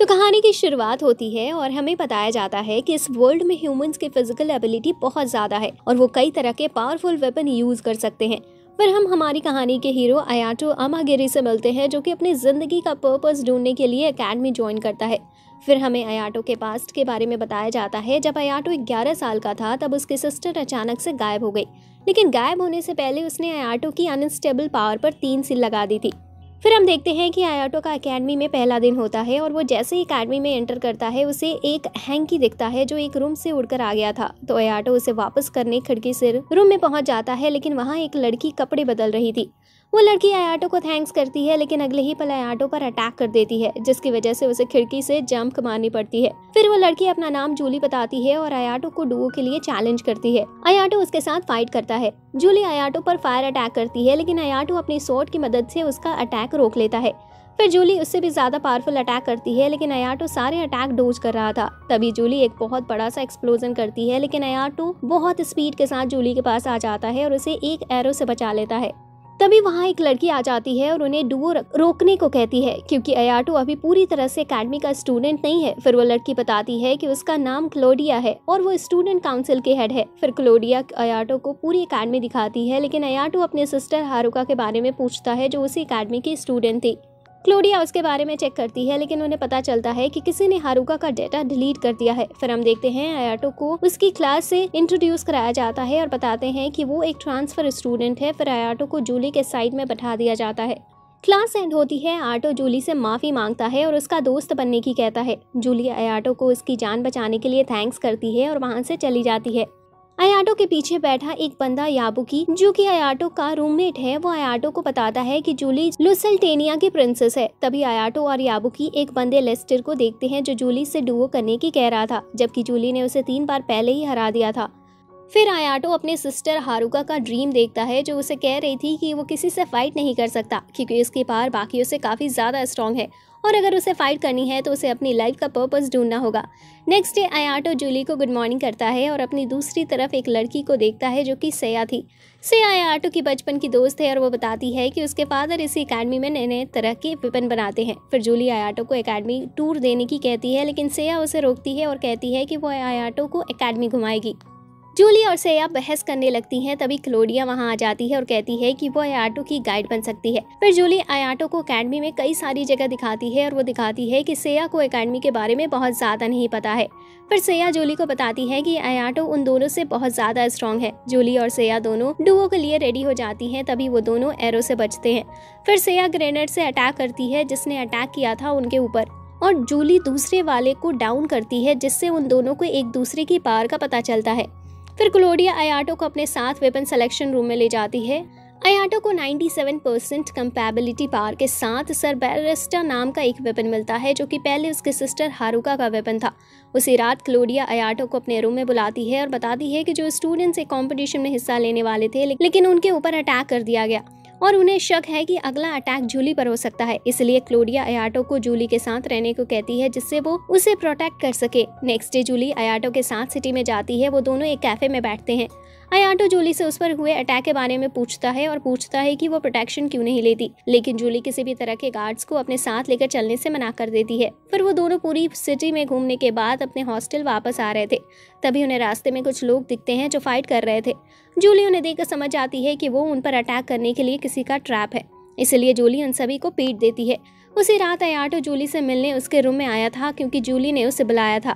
कहानी की शुरुआत होती है और हमें बताया जाता है कि इस वर्ल्ड में ह्यूमंस की फिजिकल एबिलिटी बहुत ज्यादा है और वो कई तरह के पावरफुल वेपन यूज कर सकते हैं। फिर हम हमारी कहानी के हीरो अयाटो अमागिरी से मिलते हैं, जो कि अपनी जिंदगी का पर्पस ढूंढने के लिए एकेडमी ज्वाइन करता है। फिर हमें अयाटो के पास्ट के बारे में बताया जाता है। जब अयाटो 11 साल का था तब उसकी सिस्टर अचानक से गायब हो गई, लेकिन गायब होने से पहले उसने अयाटो की अनस्टेबल पावर पर 3 सील लगा दी थी। फिर हम देखते हैं कि अयाटो का एकेडमी में पहला दिन होता है और वो जैसे ही एकेडमी में एंटर करता है उसे एक हैंकी दिखता है जो एक रूम से उड़कर आ गया था। तो अयाटो उसे वापस करने खिड़की से रूम में पहुंच जाता है, लेकिन वहां एक लड़की कपड़े बदल रही थी। वो लड़की अयाटो को थैंक्स करती है, लेकिन अगले ही पल अयाटो पर अटैक कर देती है, जिसकी वजह से उसे खिड़की से जंप मारनी पड़ती है। फिर वो लड़की अपना नाम जूली बताती है और अयाटो को डुओ के लिए चैलेंज करती है। अयाटो उसके साथ फाइट करता है। जूली अयाटो पर फायर अटैक करती है, लेकिन अयाटो अपनी स्वॉर्ड की मदद से उसका अटैक रोक लेता है। फिर जूली उससे भी ज्यादा पावरफुल अटैक करती है, लेकिन अयाटो सारे अटैक डोज कर रहा था। तभी जूली एक बहुत बड़ा सा एक्सप्लोजन करती है, लेकिन अयाटो बहुत स्पीड के साथ जूली के पास आ जाता है और उसे एक एरो से बचा लेता है। तभी वहाँ एक लड़की आ जाती है और उन्हें डुओ रोकने को कहती है, क्योंकि अयाटो अभी पूरी तरह से एकेडमी का स्टूडेंट नहीं है। फिर वो लड़की बताती है कि उसका नाम क्लोडिया है और वो स्टूडेंट काउंसिल के हेड है। फिर क्लोडिया अयाटो को पूरी एकेडमी दिखाती है, लेकिन अयाटो अपने सिस्टर हारुका के बारे में पूछता है, जो उसी एकेडमी की स्टूडेंट थी। क्लोडिया उसके बारे में चेक करती है, लेकिन उन्हें पता चलता है कि किसी ने हारुका का डेटा डिलीट कर दिया है। फिर हम देखते हैं अयाटो को उसकी क्लास से इंट्रोड्यूस कराया जाता है और बताते हैं कि वो एक ट्रांसफर स्टूडेंट है। फिर अयाटो को जूली के साइड में बैठा दिया जाता है। क्लास एंड होती है। अयाटो जूली से माफी मांगता है और उसका दोस्त बनने की कहता है। जूली अयाटो को उसकी जान बचाने के लिए थैंक्स करती है और वहाँ से चली जाती है। अयाटो के पीछे बैठा एक बंदा याबुकी, जो कि अयाटो का रूममेट है, वो अयाटो को बताता है कि जूली लुसल्टेनिया की प्रिंसेस है। तभी अयाटो और याबुकी एक बंदे लेस्टर को देखते हैं, जो जूली से डुओ करने की कह रहा था, जबकि जूली ने उसे 3 बार पहले ही हरा दिया था। फिर अयाटो अपने सिस्टर हारुका का ड्रीम देखता है, जो उसे कह रही थी कि वो किसी से फाइट नहीं कर सकता, क्योंकि उसकी पावर बाकियों से काफी ज्यादा स्ट्रॉन्ग है और अगर उसे फाइट करनी है तो उसे अपनी लाइफ का पर्पस ढूंढना होगा। नेक्स्ट डे अयाटो जूली को गुड मॉर्निंग करता है और अपनी दूसरी तरफ एक लड़की को देखता है, जो कि सेया थी। सेया अयाटो की बचपन की दोस्त है और वो बताती है कि उसके फादर इसी एकेडमी में नए नए तरह के वेपन बनाते हैं। फिर जूली अयाटो को एकेडमी टूर देने की कहती है, लेकिन सेया उसे रोकती है और कहती है कि वो अयाटो को एकेडमी घुमाएगी। जूली और सेया बहस करने लगती हैं। तभी क्लोडिया वहां आ जाती है और कहती है कि वो अयाटो की गाइड बन सकती है। फिर जूली अयाटो को एकेडमी में कई सारी जगह दिखाती है और वो दिखाती है कि सेया को एकेडमी के बारे में बहुत ज्यादा नहीं पता है। फिर सेया जूली को बताती है कि अयाटो उन दोनों से बहुत ज्यादा स्ट्रॉन्ग है। जूली और सेया दोनों डुओ के लिए रेडी हो जाती हैं। तभी वो दोनों एरो से बचते हैं। फिर सेया ग्रेनेड से अटैक करती है, जिसने अटैक किया था उनके ऊपर, और जूली दूसरे वाले को डाउन करती है, जिससे उन दोनों को एक दूसरे की पावर का पता चलता है। फिर क्लोडिया अयाटो को अपने साथ वेपन सिलेक्शन रूम में ले जाती है। अयाटो को 97% कंपैबिलिटी पावर के साथ सर बैरिस्टा नाम का एक वेपन मिलता है, जो कि पहले उसके सिस्टर हारुका का वेपन था। उसी रात क्लोडिया अयाटो को अपने रूम में बुलाती है और बताती है कि जो स्टूडेंट्स एक कंपटीशन में हिस्सा लेने वाले थे, लेकिन उनके ऊपर अटैक कर दिया गया और उन्हें शक है कि अगला अटैक जूली पर हो सकता है। इसलिए क्लोडिया अयाटो को जूली के साथ रहने को कहती है, जिससे वो उसे प्रोटेक्ट कर सके। नेक्स्ट डे जूली अयाटो के साथ सिटी में जाती है। वो दोनों एक कैफे में बैठते हैं। अयाटो जूली से उस पर हुए अटैक के बारे में पूछता है और पूछता है कि वो प्रोटेक्शन क्यों नहीं लेती, लेकिन जूली किसी भी तरह के गार्ड्स को अपने साथ लेकर चलने से मना कर देती है। फिर वो दोनों पूरी सिटी में घूमने के बाद अपने हॉस्टल वापस आ रहे थे। तभी उन्हें रास्ते में कुछ लोग दिखते हैं जो फाइट कर रहे थे। जूली उन्हें देखकर समझ आती है कि वो उन पर अटैक करने के लिए किसी का ट्रैप है, इसलिए जूली उन सभी को पीट देती है। उसी रात अयाटो जूली से मिलने उसके रूम में आया था, क्योंकि जूली ने उसे बुलाया था।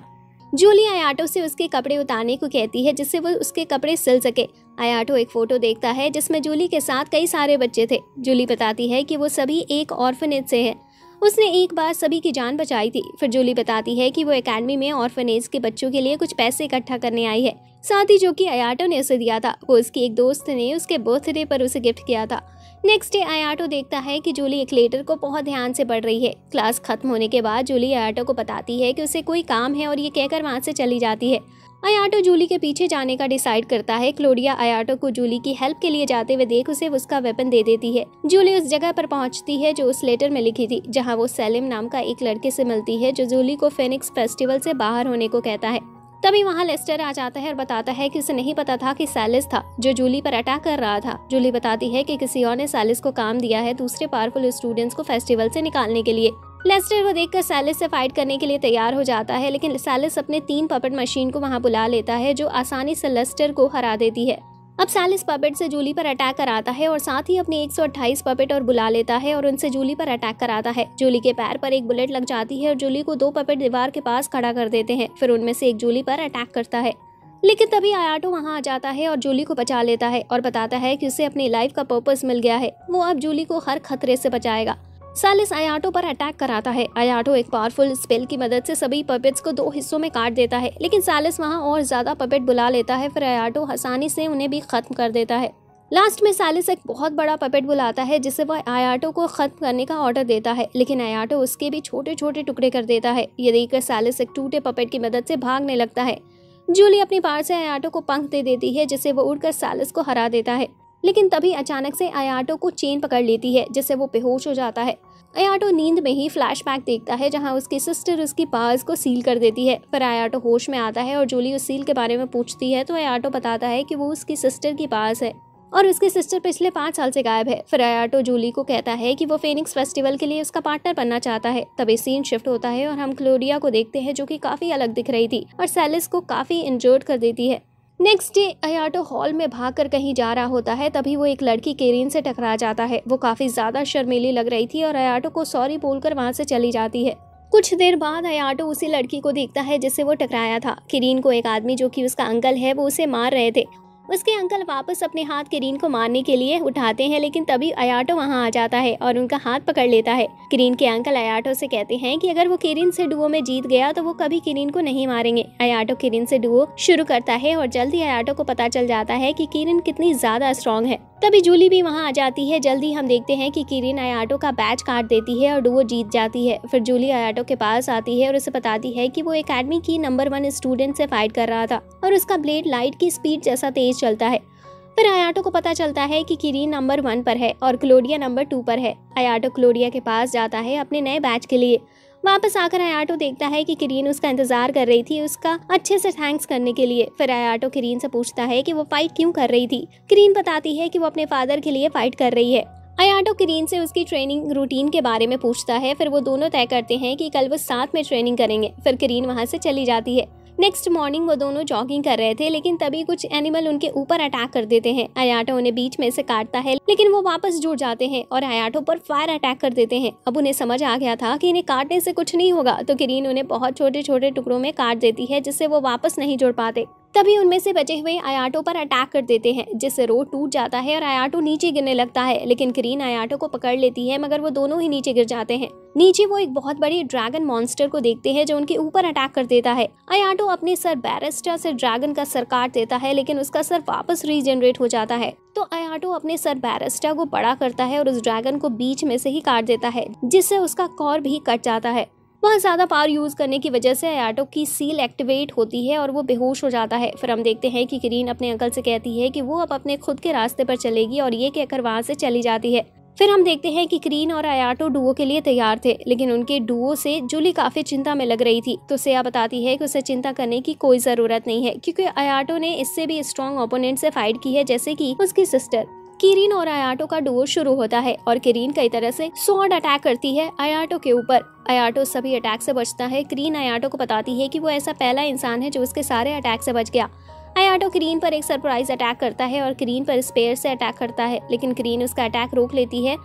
जूली अयाटो से उसके कपड़े उतारने को कहती है, जिससे वो उसके कपड़े सिल सके। अयाटो एक फोटो देखता है जिसमें जूली के साथ कई सारे बच्चे थे। जूली बताती है कि वो सभी एक ऑर्फनेज से हैं। उसने एक बार सभी की जान बचाई थी। फिर जूली बताती है कि वो एकेडमी में ऑर्फनेज के बच्चों के लिए कुछ पैसे इकट्ठा करने आई है, साथ ही जो कि अयाटो ने उसे दिया था, वो उसकी एक दोस्त ने उसके बर्थडे पर उसे गिफ्ट किया था। नेक्स्ट डे अयाटो देखता है कि जूली एक लेटर को बहुत ध्यान से पढ़ रही है। क्लास खत्म होने के बाद जूली अयाटो को बताती है कि उसे कोई काम है और ये कहकर वहाँ से चली जाती है। अयाटो जूली के पीछे जाने का डिसाइड करता है। क्लोडिया अयाटो को जूली की हेल्प के लिए जाते हुए देख उसे उसका वेपन दे देती है। जूली उस जगह पर पहुंचती है जो उस लेटर में लिखी थी, जहां वो सेलिम नाम का एक लड़के से मिलती है, जो जूली को फेनिक्स फेस्टिवल से बाहर होने को कहता है। तभी वहाँ लेस्टर आ जाता है और बताता है कि उसे नहीं पता था कि सैलिस था जो जूली पर अटैक कर रहा था। जूली बताती है कि किसी और ने सैलिस को काम दिया है दूसरे पावरफुल स्टूडेंट्स को फेस्टिवल से निकालने के लिए। लेस्टर को देखकर सैलिस से फाइट करने के लिए तैयार हो जाता है, लेकिन सैलिस अपने 3 पपेट मशीन को वहां बुला लेता है जो आसानी से लेस्टर को हरा देती है। अब सैलिस पपेट से जूली पर अटैक कराता है और साथ ही अपने 128 पपेट और बुला लेता है और उनसे जूली पर अटैक कराता है। जूली के पैर पर एक बुलेट लग जाती है और जूली को 2 पपेट दीवार के पास खड़ा कर देते हैं। फिर उनमें से एक जूली पर अटैक करता है, लेकिन तभी आयाटो वहां आ जाता है और जूली को बचा लेता है और बताता है कि उसे अपनी लाइफ का पर्पस मिल गया है, वो अब जूली को हर खतरे से बचाएगा। सैलिस आयाटो पर अटैक कराता है। आयाटो एक पावरफुल स्पेल की मदद से सभी पपेट्स को 2 हिस्सों में काट देता है, लेकिन सैलिस वहां और ज्यादा पपेट बुला लेता है। फिर आयाटो आसानी से उन्हें भी खत्म कर देता है। लास्ट में सैलिस एक बहुत बड़ा पपेट बुलाता है जिसे वह आयाटो को खत्म करने का ऑर्डर देता है, लेकिन आयाटो उसके भी छोटे छोटे टुकड़े कर देता है। ये देखकर सैलिस एक टूटे पपेट की मदद से भागने लगता है। जूली अपनी पार से आयाटो को पंख दे देती है जिससे वो उड़कर सैलिस को हरा देता है, लेकिन तभी अचानक से आयाटो को चेन पकड़ लेती है जिससे वो बेहोश हो जाता है। आयाटो नींद में ही फ्लैशबैक देखता है जहां उसकी सिस्टर उसकी पास को सील कर देती है। फिर आयाटो होश में आता है और जूली उस सील के बारे में पूछती है तो आयाटो बताता है कि वो उसकी सिस्टर की पास है और उसकी सिस्टर पिछले 5 साल से गायब है। फिर आयाटो जूली को कहता है कि वो फेनिक्स फेस्टिवल के लिए उसका पार्टनर बनना चाहता है। तभी सीन शिफ्ट होता है और हम क्लोडिया को देखते हैं जो कि काफी अलग दिख रही थी और सैलिस को काफी इंजर्ड कर देती है। नेक्स्ट डे आयाटो हॉल में भागकर कहीं जा रहा होता है, तभी वो एक लड़की केरिन से टकरा जाता है। वो काफी ज्यादा शर्मीली लग रही थी और आयाटो को सॉरी बोलकर वहां से चली जाती है। कुछ देर बाद आयाटो उसी लड़की को देखता है जिससे वो टकराया था। केरिन को एक आदमी जो कि उसका अंकल है वो उसे मार रहे थे। उसके अंकल वापस अपने हाथ केरिन को मारने के लिए उठाते हैं, लेकिन तभी आयाटो वहां आ जाता है और उनका हाथ पकड़ लेता है। केरिन के अंकल आयाटो से कहते हैं कि अगर वो केरिन से डुओ में जीत गया तो वो कभी केरिन को नहीं मारेंगे। आयाटो केरिन से डुओ शुरू करता है और जल्दी आयाटो को पता चल जाता है कि केरिन कितनी ज्यादा स्ट्रॉन्ग है। तभी जूली भी वहां आ जाती है। जल्दी हम देखते हैं कि केरिन आयाटो का बैच काट देती है और डुओ जीत जाती है। फिर जूली आयाटो के पास आती है और उसे बताती है कि वो एकेडमी की नंबर 1 स्टूडेंट से फाइट कर रहा था और उसका ब्लेड लाइट की स्पीड जैसा तेज चलता है। फिर आयाटो को पता चलता है कि केरिन नंबर 1 पर है और क्लोडिया नंबर 2 पर है। आयाटो क्लोडिया के पास जाता है अपने नए बैच के लिए। वापस आकर आयाटो देखता है कि केरिन उसका इंतजार कर रही थी उसका अच्छे से थैंक्स करने के लिए। फिर आयाटो केरिन से पूछता है कि वो फाइट क्यों कर रही थी। केरिन बताती है कि वो अपने फादर के लिए फाइट कर रही है। आयाटो केरिन से उसकी ट्रेनिंग रूटीन के बारे में पूछता है। फिर वो दोनों तय करते हैं कि कल वो साथ में ट्रेनिंग करेंगे। फिर केरिन वहां से चली जाती है। नेक्स्ट मॉर्निंग वो दोनों जॉगिंग कर रहे थे, लेकिन तभी कुछ एनिमल उनके ऊपर अटैक कर देते हैं। आयाटो उन्हें बीच में से काटता है, लेकिन वो वापस जुड़ जाते हैं और आयाटो पर फायर अटैक कर देते हैं। अब उन्हें समझ आ गया था कि इन्हें काटने से कुछ नहीं होगा, तो केरिन उन्हें बहुत छोटे छोटे टुकड़ों में काट देती है जिससे वो वापस नहीं जुड़ पाते। तभी उनमें से बचे हुए आयाटो पर अटैक कर देते हैं जिससे रोड टूट जाता है और आयाटो नीचे गिरने लगता है, लेकिन केरिन आयाटो को पकड़ लेती है मगर वो दोनों ही नीचे गिर जाते हैं। नीचे वो एक बहुत बड़ी ड्रैगन मॉन्स्टर को देखते हैं जो उनके ऊपर अटैक कर देता है। आयाटो अपने सर बैरिस्टा से ड्रैगन का सर काट देता है, लेकिन उसका सर वापस रीजनरेट हो जाता है। तो आयाटो अपने सर बैरिस्टा को बड़ा करता है और उस ड्रैगन को बीच में से ही काट देता है जिससे उसका कॉर भी कट जाता है। बहुत ज्यादा पावर यूज करने की वजह से आयाटो की सील एक्टिवेट होती है और वो बेहोश हो जाता है। फिर हम देखते हैं कि केरिन अपने अंकल से कहती है कि वो अब अपने खुद के रास्ते पर चलेगी और ये कहकर वहां से चली जाती है। फिर हम देखते हैं कि केरिन और आयाटो डुओ के लिए तैयार थे, लेकिन उनके डुओ से जूली काफी चिंता में लग रही थी। तो सेया बताती है कि उसे चिंता करने की कोई जरूरत नहीं है क्योंकि आयाटो ने इससे भी स्ट्रॉन्ग ओपोनेंट से फाइट की है जैसे कि उसकी सिस्टर। केरिन और आयाटो का डुओ शुरू होता है और केरिन कई तरह से स्वॉर्ड अटैक करती है आयाटो के ऊपर। आयाटो सभी अटैक से बचता है। केरिन आयाटो को बताती है कि वो ऐसा पहला इंसान है जो उसके सारे अटैक से बच गया। आयाटो केरिन पर एक सरप्राइज अटैक करता है और केरिन पर स्पेयर से अटैक करता है, लेकिन केरिन उसका अटैक रोक लेती है।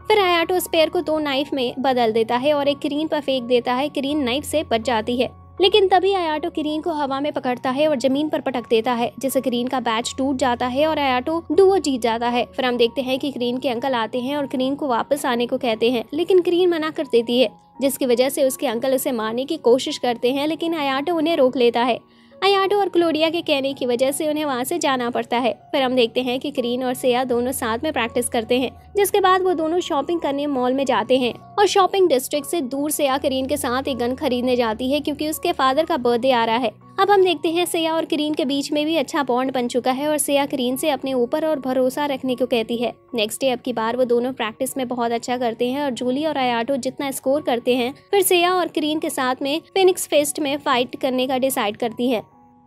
फिर आयाटो स्पेयर को 2 नाइफ में बदल देता है और एक केरिन पर फेंक देता है। केरिन नाइफ से बच जाती है, लेकिन तभी आयाटो केरिन को हवा में पकड़ता है और जमीन पर पटक देता है जिससे केरिन का बैच टूट जाता है और आयाटो डुओ जीत जाता है। फिर हम देखते हैं कि केरिन के अंकल आते हैं और केरिन को वापस आने को कहते हैं, लेकिन केरिन मना कर देती है जिसकी वजह से उसके अंकल उसे मारने की कोशिश करते हैं, लेकिन आयाटो उन्हें रोक लेता है। आयाटो और क्लोडिया के कहने की वजह से उन्हें वहां से जाना पड़ता है। फिर हम देखते हैं कि केरिन और सेया दोनों साथ में प्रैक्टिस करते हैं, जिसके बाद वो दोनों शॉपिंग करने मॉल में जाते हैं और शॉपिंग डिस्ट्रिक्ट से दूर सेया केरिन के साथ एक गन खरीदने जाती है क्योंकि उसके फादर का बर्थडे आ रहा है। अब हम देखते हैं सेया और केरिन के बीच में भी अच्छा बॉन्ड बन चुका है और सेया केरिन से अपने ऊपर और भरोसा रखने को कहती है। नेक्स्ट डे अब की बार वो दोनों प्रैक्टिस में बहुत अच्छा करते हैं और जूली और आयाटो जितना स्कोर करते हैं फिर सेया और केरिन के साथ में फिनिक्स फेस्ट में फाइट करने का डिसाइड करती है।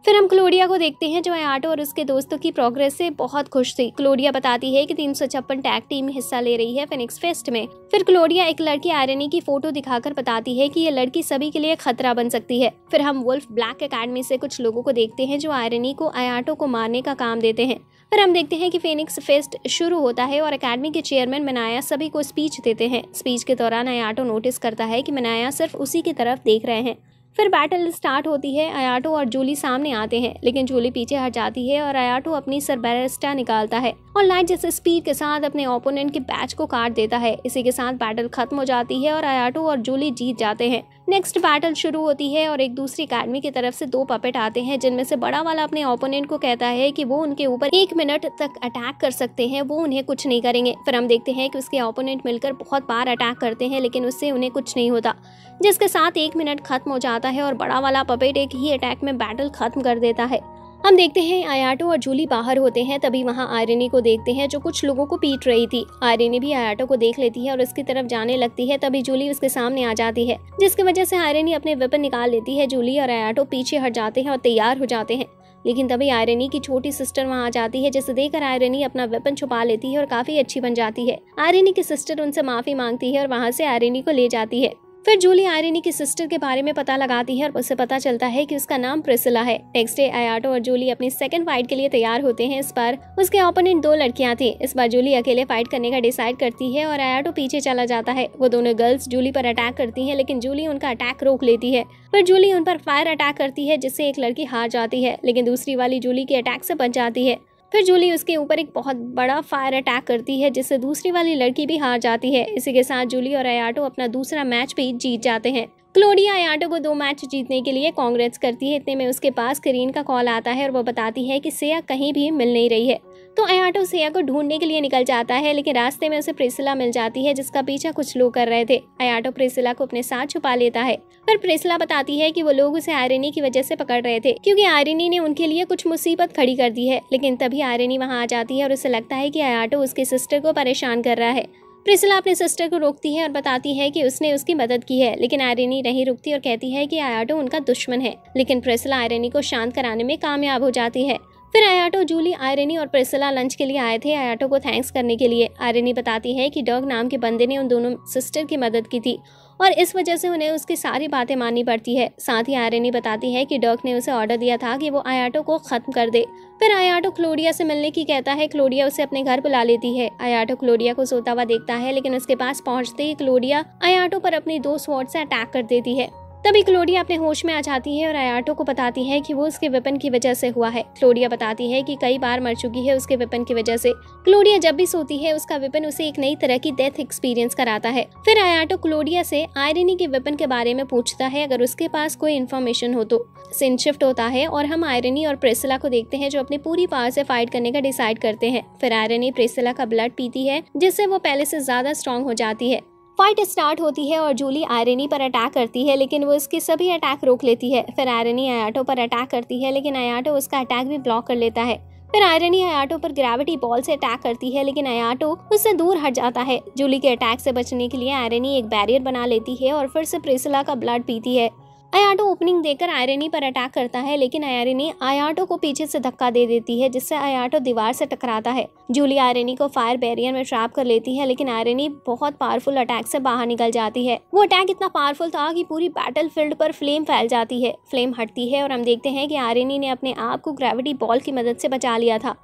फिर हम क्लोडिया को देखते हैं जो आयाटो और उसके दोस्तों की प्रोग्रेस से बहुत खुश थी। क्लोडिया बताती है कि 356 टैग टीम हिस्सा ले रही है फिनिक्स फेस्ट में। फिर क्लोडिया एक लड़की आयरनी की फोटो दिखाकर बताती है कि ये लड़की सभी के लिए खतरा बन सकती है। फिर हम वुल्फ ब्लैक एकेडमी से कुछ लोगों को देखते हैं जो आयरनी को आयाटो को मारने का काम देते हैं। फिर हम देखते हैं कि फिनिक्स फेस्ट शुरू होता है और एकेडमी के चेयरमैन मनाया सभी को स्पीच देते हैं। स्पीच के दौरान आयाटो नोटिस करता है कि मनाया सिर्फ उसी की तरफ देख रहे हैं। फिर बैटल स्टार्ट होती है। आयाटो और जूली सामने आते हैं लेकिन जूली पीछे हट जाती है और आयाटो अपनी सरबैरिस्टा निकालता है और लाइट जैसे स्पीड के साथ अपने ओपोनेंट के बैच को काट देता है। इसी के साथ बैटल खत्म हो जाती है और आयाटो और जूली जीत जाते हैं। नेक्स्ट बैटल शुरू होती है और एक दूसरी अकेडमी की तरफ से 2 पपेट आते हैं जिनमें से बड़ा वाला अपने ओपोनेंट को कहता है कि वो उनके ऊपर 1 मिनट तक अटैक कर सकते हैं, वो उन्हें कुछ नहीं करेंगे। फिर हम देखते हैं कि उसके ओपोनेंट मिलकर बहुत बार अटैक करते हैं लेकिन उससे उन्हें कुछ नहीं होता, जिसके साथ 1 मिनट खत्म हो जाता है और बड़ा वाला पपेट एक ही अटैक में बैटल खत्म कर देता है। हम देखते हैं आयाटो और जूली बाहर होते हैं। तभी वहां आयरनी को देखते हैं जो कुछ लोगों को पीट रही थी। आयरनी भी आयाटो को देख लेती है और उसकी तरफ जाने लगती है। तभी जूली उसके सामने आ जाती है जिसकी वजह से आयरनी अपने वेपन निकाल लेती है। जूली और आयाटो पीछे हट जाते हैं और तैयार हो जाते हैं लेकिन तभी आयरनी की छोटी सिस्टर वहां आ जाती है जिसे देखकर आयरनी अपना वेपन छुपा लेती है और काफी अच्छी बन जाती है। आयरनी की सिस्टर उनसे माफी मांगती है और वहां से आयरनी को ले जाती है। फिर जूली आयरनी की सिस्टर के बारे में पता लगाती है और उसे पता चलता है कि उसका नाम प्रिसिला है। नेक्स्ट डे आयाटो और जूली अपनी सेकंड फाइट के लिए तैयार होते हैं। इस बार उसके ओपोनेंट 2 लड़कियां थी। इस बार जूली अकेले फाइट करने का डिसाइड करती है और आयाटो पीछे चला जाता है। वो दोनों गर्ल्स जूली पर अटैक करती हैं लेकिन जूली उनका अटैक रोक लेती है। फिर जूली उन पर फायर अटैक करती है जिससे एक लड़की हार जाती है लेकिन दूसरी वाली जूली के अटैक से बच जाती है। फिर जूली उसके ऊपर एक बहुत बड़ा फायर अटैक करती है जिससे दूसरी वाली लड़की भी हार जाती है। इसी के साथ जूली और आयाटो अपना दूसरा मैच भी जीत जाते हैं। क्लोडिया आयाटो को 2 मैच जीतने के लिए कांग्रेट्स करती है। इतने में उसके पास करीन का कॉल आता है और वो बताती है कि सिया कहीं भी मिल नहीं रही है। तो आयाटो सिया को ढूंढने के लिए निकल जाता है लेकिन रास्ते में उसे प्रिसिला मिल जाती है जिसका पीछा कुछ लोग कर रहे थे। आयाटो प्रिसिला को अपने साथ छुपा लेता है। पर प्रिसिला बताती है कि वो लोग उसे आयरनी की वजह से पकड़ रहे थे क्योंकि आयरनी ने उनके लिए कुछ मुसीबत खड़ी कर दी है। लेकिन तभी आयरनी वहां आ जाती है और उसे लगता है कि आयाटो उसकी सिस्टर को परेशान कर रहा है। प्रिसिला अपने सिस्टर को रोकती है और बताती है कि उसने उसकी मदद की है लेकिन आयरनी नहीं रुकती और कहती है कि आयाटो उनका दुश्मन है। लेकिन प्रिसिला आयरनी को शांत कराने में कामयाब हो जाती है। फिर आयाटो, जूली, आयरनी और प्रिसिला लंच के लिए आए थे आयाटो को थैंक्स करने के लिए। आयरनी बताती है कि डॉग नाम के बंदे ने उन दोनों सिस्टर की मदद की थी और इस वजह से उन्हें उसकी सारी बातें माननी पड़ती है। साथ ही आयरनी बताती है कि डॉग ने उसे ऑर्डर दिया था कि वो आयाटो को खत्म कर दे। फिर आयाटो क्लोडिया से मिलने की कहता है। क्लोडिया उसे अपने घर बुला लेती है। आयाटो क्लोडिया को सोता हुआ देखता है लेकिन उसके पास पहुंचते ही क्लोडिया आयाटो पर अपनी 2 स्वॉर्ड से अटैक कर देती है। तभी क्लोडिया अपने होश में आ जाती है और आयाटो को बताती है कि वो उसके वेपन की वजह से हुआ है। क्लोडिया बताती है कि कई बार मर चुकी है उसके वेपन की वजह से। क्लोडिया जब भी सोती है उसका वेपन उसे एक नई तरह की डेथ एक्सपीरियंस कराता है। फिर आयाटो क्लोडिया से आयरनी के वेपन के बारे में पूछता है अगर उसके पास कोई इन्फॉर्मेशन हो तो। सीन शिफ्ट होता है और हम आयरनी और प्रिसिला को देखते हैं जो अपनी पूरी पावर से फाइट करने का डिसाइड करते हैं। फिर आयरनी प्रिसिला का ब्लड पीती है जिससे वो पहले से ज्यादा स्ट्रॉन्ग हो जाती है। फाइट स्टार्ट होती है और जूली आयरनी पर अटैक करती है लेकिन वो इसके सभी अटैक रोक लेती है। फिर आयरनी आयाटो पर अटैक करती है लेकिन आयाटो उसका अटैक भी ब्लॉक कर लेता है। फिर आयरनी आयाटो पर ग्रेविटी बॉल से अटैक करती है लेकिन आयाटो उससे दूर हट जाता है। जूली के अटैक से बचने के लिए आयरनी एक बैरियर बना लेती है और फिर से प्रिसिला का ब्लड पीती है। आयाटो ओपनिंग देकर आयरनी पर अटैक करता है लेकिन आयरनी आयाटो को पीछे से धक्का दे देती है जिससे आयाटो दीवार से टकराता है। जूली आयरनी को फायर बैरियर में ट्रैप कर लेती है लेकिन आयरनी बहुत पावरफुल अटैक से बाहर निकल जाती है। वो अटैक इतना पावरफुल था कि पूरी बैटल फील्ड पर फ्लेम फैल जाती है। फ्लेम हटती है और हम देखते हैं कि आयरनी ने अपने आप को ग्रेविटी बॉल की मदद से बचा लिया था।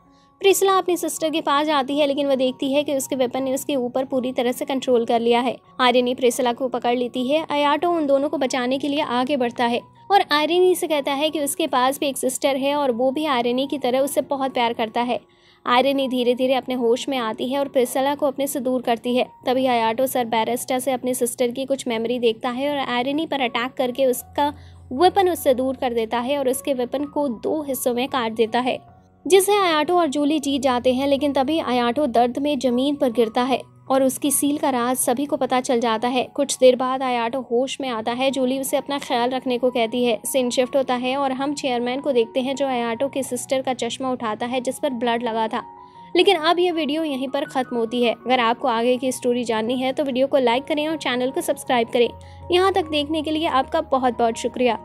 प्रिसिला अपनी सिस्टर के पास जाती है लेकिन वो देखती है कि उसके वेपन ने उसके ऊपर पूरी तरह से कंट्रोल कर लिया है। आयरनी प्रिसिला को पकड़ लेती है। आयाटो उन दोनों को बचाने के लिए आगे बढ़ता है और आयरनी से कहता है कि उसके पास भी एक सिस्टर है और वो भी आयरनी की तरह उससे बहुत प्यार करता है। आयरनी धीरे धीरे अपने होश में आती है और प्रिसिला को अपने से दूर करती है। तभी आयाटो सरबैरिस्टा से अपनी सिस्टर की कुछ मेमोरी देखता है और आयरनी पर अटैक करके उसका वेपन उससे दूर कर देता है और उसके वेपन को 2 हिस्सों में काट देता है, जिससे आयाटो और जूली जीत जाते हैं। लेकिन तभी आयाटो दर्द में जमीन पर गिरता है और उसकी सील का राज सभी को पता चल जाता है। कुछ देर बाद आयाटो होश में आता है। जूली उसे अपना ख्याल रखने को कहती है। सीन शिफ्ट होता है और हम चेयरमैन को देखते हैं जो आयाटो के सिस्टर का चश्मा उठाता है जिस पर ब्लड लगा था। लेकिन अब ये वीडियो यहीं पर खत्म होती है। अगर आपको आगे की स्टोरी जाननी है तो वीडियो को लाइक करें और चैनल को सब्सक्राइब करें। यहाँ तक देखने के लिए आपका बहुत बहुत शुक्रिया।